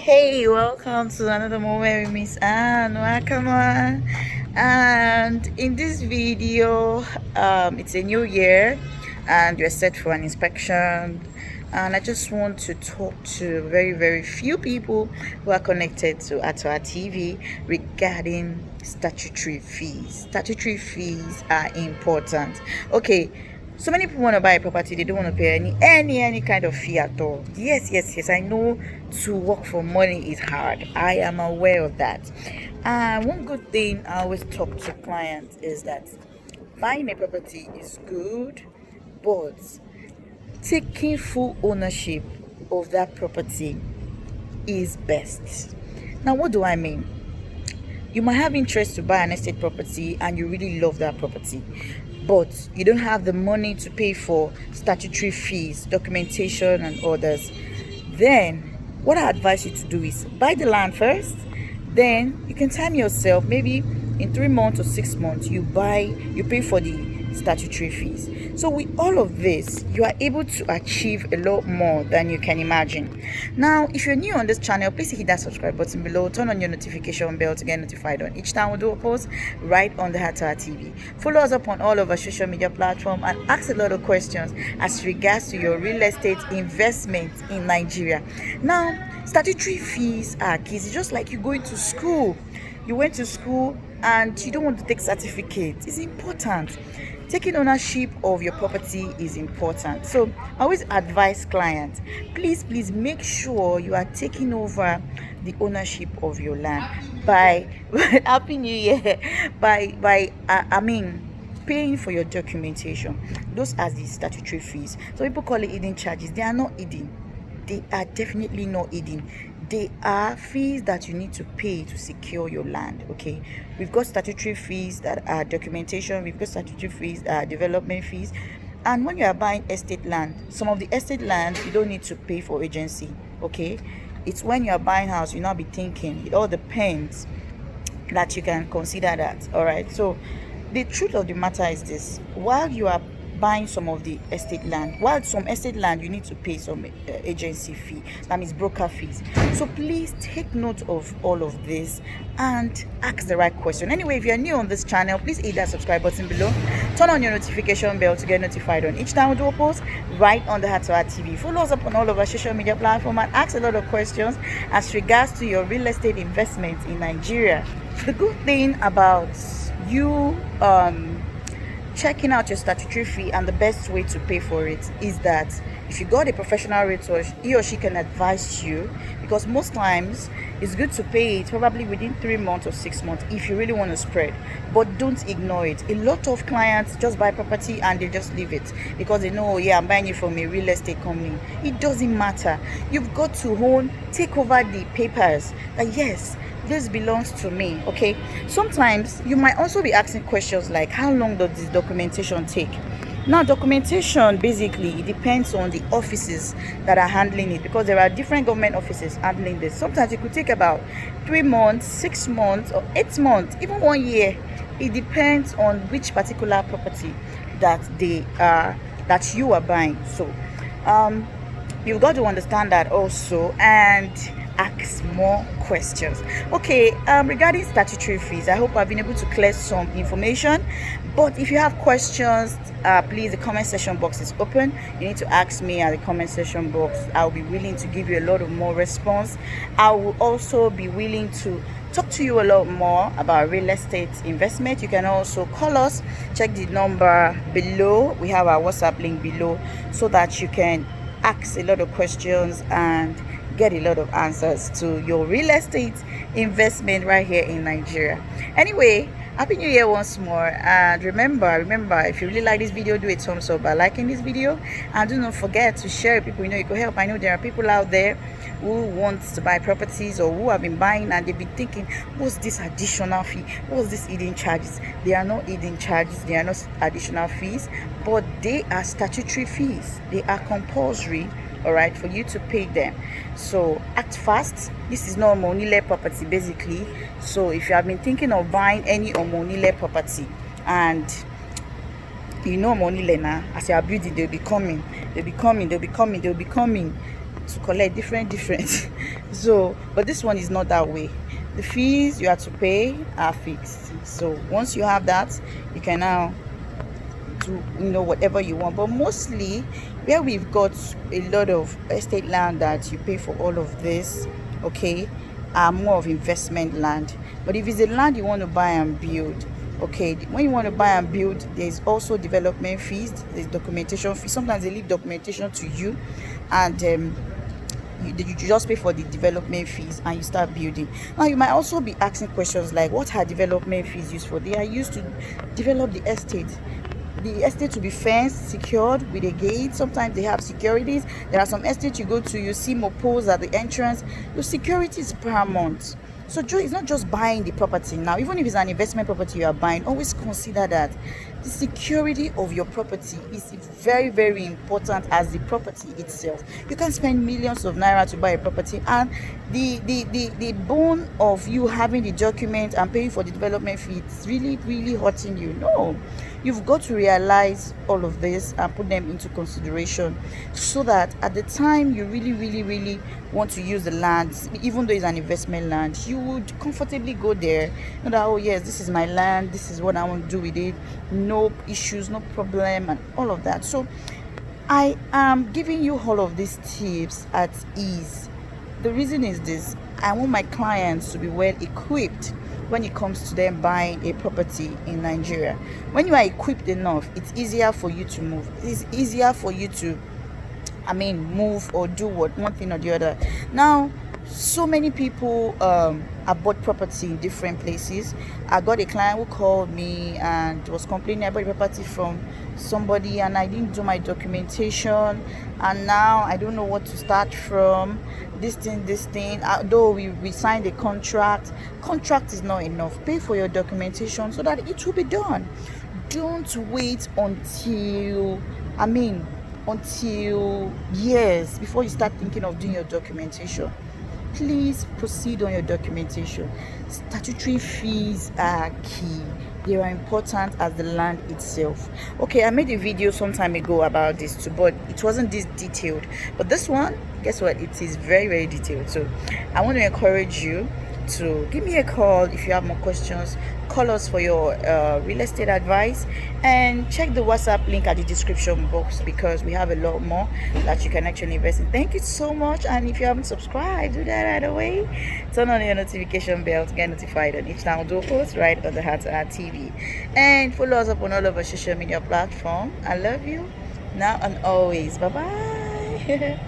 Hey, welcome to another moment with Miss Nwakama. And in this video, it's a new year and you're set for an inspection. And I just want to talk to very few people who are connected to our TV regarding statutory fees. Statutory fees are important. Okay, so many people want to buy a property, they don't want to pay any kind of fee at all. Yes, I know to work for money is hard. I am aware of that. And one good thing I always talk to clients is that buying a property is good, but taking full ownership of that property is best. Now, what do I mean? You might have interest to buy an estate property and you really love that property, but you don't have the money to pay for statutory fees, documentation, and others. Then, what I advise you to do is buy the land first. Then you can time yourself. Maybe in 3 months or 6 months, you pay for the statutory fees. So with all of this, you are able to achieve a lot more than you can imagine. Now, if you're new on this channel, please hit that subscribe button below, turn on your notification bell to get notified on each time we do a post right on the Hatara TV. Follow us up on all of our social media platforms and ask a lot of questions as regards to your real estate investment in Nigeria. Now, statutory fees are key. It's just like you going to school. You went to school and you don't want to take certificate. It's important. Taking ownership of your property is important. So I always advise clients, please make sure you are taking over the ownership of your land by Happy New Year, paying for your documentation. Those are the statutory fees. So people call it hidden charges. They are not hidden. They are definitely not hidden. They are fees that you need to pay to secure your land. Okay, we've got statutory fees that are documentation, we've got statutory fees that are development fees. And when you are buying estate land, some of the estate land you don't need to pay for agency. Okay, it's when you are buying house you now be thinking. It all depends that you can consider that. All right, so the truth of the matter is this: while you are buying some of the estate land, while some estate land you need to pay some agency fee, that means broker fees. So please take note of all of this and ask the right question. Anyway, if you're new on this channel, please hit that subscribe button below, turn on your notification bell to get notified on each time we do a post right on the Hatara TV. Follow us up on all of our social media platforms and ask a lot of questions as regards to your real estate investment in Nigeria. The good thing about you checking out your statutory fee, and the best way to pay for it is that if you got a professional realtor, he or she can advise you, because most times it's good to pay it probably within 3 months or 6 months if you really want to spread. But don't ignore it. A lot of clients just buy property and they just leave it because they know, oh yeah, I'm buying it from a real estate company. It doesn't matter. You've got to take over the papers that yes, this belongs to me. Okay, sometimes you might also be asking questions like, how long does this documentation take? Now, documentation basically, it depends on the offices that are handling it, because there are different government offices handling this. Sometimes it could take about 3 months, 6 months, or 8 months, even 1 year. It depends on which particular property that you are buying. So you've got to understand that also and ask more questions. Okay, regarding statutory fees, I hope I've been able to clear some information. But if you have questions, please, the comment section box is open. You need to ask me at the comment section box. I'll be willing to give you a lot of more response. I will also be willing to talk to you a lot more about real estate investment. You can also call us. Check the number below. We have our WhatsApp link below so that you can ask a lot of questions and get a lot of answers to your real estate investment right here in Nigeria. Anyway, Happy New Year once more. And remember, if you really like this video, do a thumbs up by liking this video, and do not forget to share it with people you know you could help. I know there are people out there who want to buy properties or who have been buying and they've been thinking, what's this additional fee? What's this hidden charges? They are not hidden charges, they are not additional fees, but they are statutory fees. They are compulsory, all right, for you to pay them. So act fast. This is not Omonile property basically. So if you have been thinking of buying any Omonile property and you know Omonile now, as you are building, they'll be coming. to collect different so but this one is not that way. The fees you have to pay are fixed, so once you have that, you can now do whatever you want. But mostly where we've got a lot of estate land that you pay for all of this, okay, are more of investment land. But if it's a land you want to buy and build, okay, when you want to buy and build, there's also development fees, there's documentation fees. Sometimes they leave documentation to you, and you just pay for the development fees and you start building. Now you might also be asking questions like, what are development fees used for? They are used to develop the estate. The estate to be fenced, secured with a gate. Sometimes they have securities. There are some estates you go to, you see mopos at the entrance. Your security is paramount. So it's not just buying the property. Now, even if it's an investment property you are buying, always consider that the security of your property is very, very important as the property itself. You can spend millions of naira to buy a property, and the bone of you having the document and paying for the development fee, it's really, really hurting you. No, you've got to realize all of this and put them into consideration, so that at the time you really, really, really want to use the land, even though it's an investment land, you would comfortably go there. You know that, oh yes, this is my land, this is what I want to do with it, no issues, no problem, and all of that. So I am giving you all of these tips at ease. The reason is this: I want my clients to be well equipped when it comes to them buying a property in Nigeria. When you are equipped enough, it's easier for you to move. It's easier for you to move or do one thing or the other. Now, so many people have bought property in different places. I got a client who called me and was complaining about the property from somebody, and I didn't do my documentation, and now I don't know what to start from. This thing, though we signed a contract is not enough. Pay for your documentation so that it will be done. Don't wait until years before you start thinking of doing your documentation. Please proceed on your documentation. Statutory fees are key. They are important as the land itself. Okay, I made a video some time ago about this too, but it wasn't this detailed. But this one, guess what? It is very, very detailed. So I want to encourage you to give me a call if you have more questions. Call us for your real estate advice, and check the WhatsApp link at the description box, because we have a lot more that you can actually invest in. Thank you so much, and if you haven't subscribed, do that right away. Turn on your notification bell to get notified on each time we do a post right on the Heart to Heart TV, and follow us up on all of our social media platforms. I love you now and always. Bye bye.